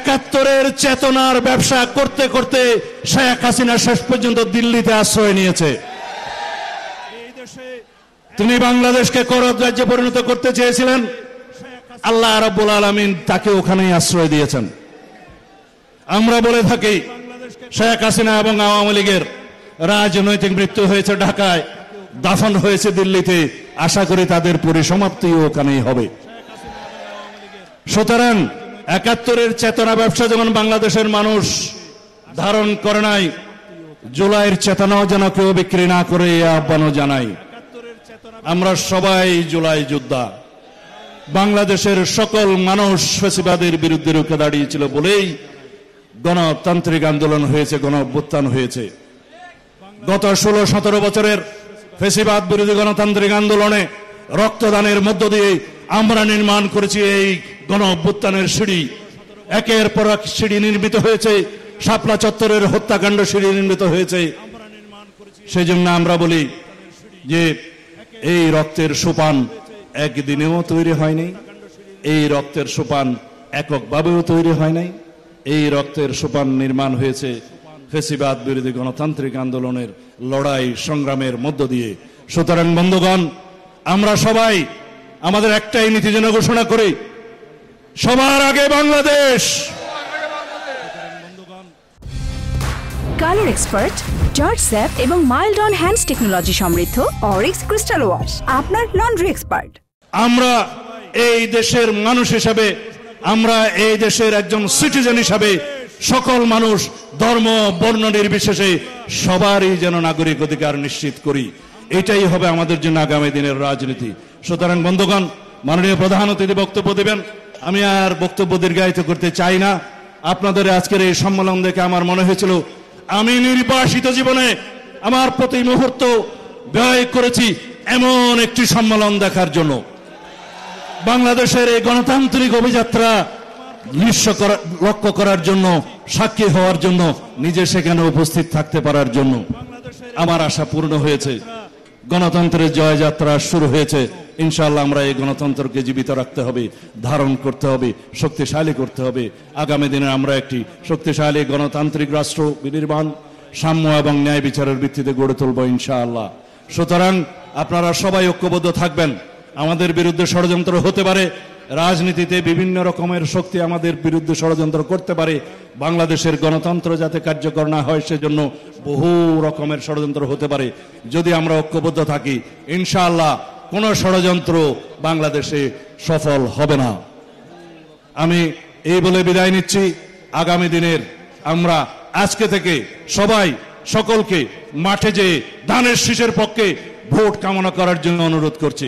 71-এর চেতনার ব্যবসা করতে করতে শেখ হাসিনা শেষ পর্যন্ত দিল্লিতে আশ্রয় নিয়েছে। তিনি বাংলাদেশকে করদ রাজ্যে পরিণত করতে চেয়েছিলেন, আল্লাহ রাব্বুল আলামিন তাকে ওখানেই আশ্রয় দিয়েছেন। আমরা বলে থাকি শেখ হাসিনা এবং আওয়ামী লীগের রাজনৈতিক মৃত্যু হয়েছে ঢাকায়, দাফন হয়েছে দিল্লিতে, আশা করি তাদের পরিসমাপ্তিও ওখানেই হবে। সুতরাং 71-এর চেতনা ব্যবসা যেমন বাংলাদেশের মানুষ ধারণ করে নাই, জুলাইয়ের চেতনাও যেন কেউ বিক্রি না করে এই আহ্বানও জানাই। আমরা সবাই জুলাই যোদ্ধা। বাংলাদেশের সকল মানুষ ফ্যাসিবাদের বিরুদ্ধে রুখে দাঁড়িয়েছিল বলেই গণতান্ত্রিক আন্দোলন হয়েছে, গণ অভ্যুত্থান হয়েছে। গত 16-17 বছরের ফ্যাসিবাদ বিরোধী গণতান্ত্রিক আন্দোলনে রক্তদানের মধ্য দিয়ে আমরা নির্মাণ করেছি এই গণ অভ্যুত্থানের সিঁড়ি। একের পর এক সিঁড়ি নির্মিত হয়েছে, শাপলা চত্বরের হত্যাকাণ্ড সিঁড়ি নির্মিত হয়েছে। সেই জন্য আমরা বলি যে এই রক্তের সোপান একদিনেও তৈরি হয়নি, এই রক্তের সোপান এককভাবেও তৈরি হয় নাই, এই রক্তের সোপান নির্মাণ হয়েছে ফ্যাসিবাদ বিরোধী গণতান্ত্রিক আন্দোলনের লড়াই সংগ্রামের মধ্য দিয়ে। সুতরাং বন্ধুগণ, আমরা সবাই আমাদের একটাই নীতি যেন ঘোষণা করি, সবার আগে Bangladesh. Colour expert, George sap এবং মাইল্ড অন হ্যান্ডস টেকনোলজি সমৃদ্ধ অরিক্স ক্রিস্টাল ওয়াশ আপনার লন্ড্রি এক্সপার্ট। আমরা এই দেশের মানুষ হিসাবে, আমরা এই দেশের একজন সিটিজেন হিসাবে সকল মানুষ ধর্ম বর্ণ নির্বিশেষে সবারই যেন নাগরিক অধিকার নিশ্চিত করি, এটাই হবে আমাদের জন্য আগামী দিনের রাজনীতি। সুতরাং বন্ধুগণ, মাননীয় প্রধান অতিথি বক্তব্য দেবেন, আমি আর বক্তব্য দীর্ঘায়িত করতে চাই না। আপনাদের আজকের এই সম্মেলন দেখে আমার মনে হয়েছিল আমি নির্বাসিত জীবনে আমার প্রতি মুহূর্ত ব্যয় করেছি এমন একটি সম্মেলন দেখার জন্য, বাংলাদেশের এই গণতান্ত্রিক অভিযাত্রা লক্ষ্য করার জন্য, সাক্ষী হওয়ার জন্য, নিজে সেখানে উপস্থিত থাকতে পারার জন্য। আমার আশা পূর্ণ হয়েছে, গণতন্ত্রের জয়যাত্রা শুরু হয়েছে। ইনশাআল্লাহ আমরা এই গণতন্ত্রকে জীবিত রাখতে হবে, ধারণ করতে হবে, শক্তিশালী করতে হবে। আগামী দিনে আমরা একটি শক্তিশালী গণতান্ত্রিক রাষ্ট্র বিনির্মাণ, সাম্য এবং ন্যায় বিচারের ভিত্তিতে গড়ে তুলব ইনশাআল্লাহ। সুতরাং আপনারা সবাই ঐক্যবদ্ধ থাকবেন। আমাদের বিরুদ্ধে ষড়যন্ত্র হতে পারে, রাজনীতিতে বিভিন্ন রকমের শক্তি আমাদের বিরুদ্ধে ষড়যন্ত্র করতে পারে, বাংলাদেশের গণতন্ত্র যাতে কার্যকর না হয় সেজন্য বহু রকমের ষড়যন্ত্র হতে পারে। যদি আমরা ঐক্যবদ্ধ থাকি, ইনশাআল্লাহ কোন ষড়যন্ত্র বাংলাদেশে সফল হবে না। আমি এই বলে বিদায় নিচ্ছি। আগামী দিনের আমরা আজকে থেকে সবাই সকলকে মাঠে যেয়ে ধানের শীষের পক্ষে ভোট কামনা করার জন্য অনুরোধ করছি।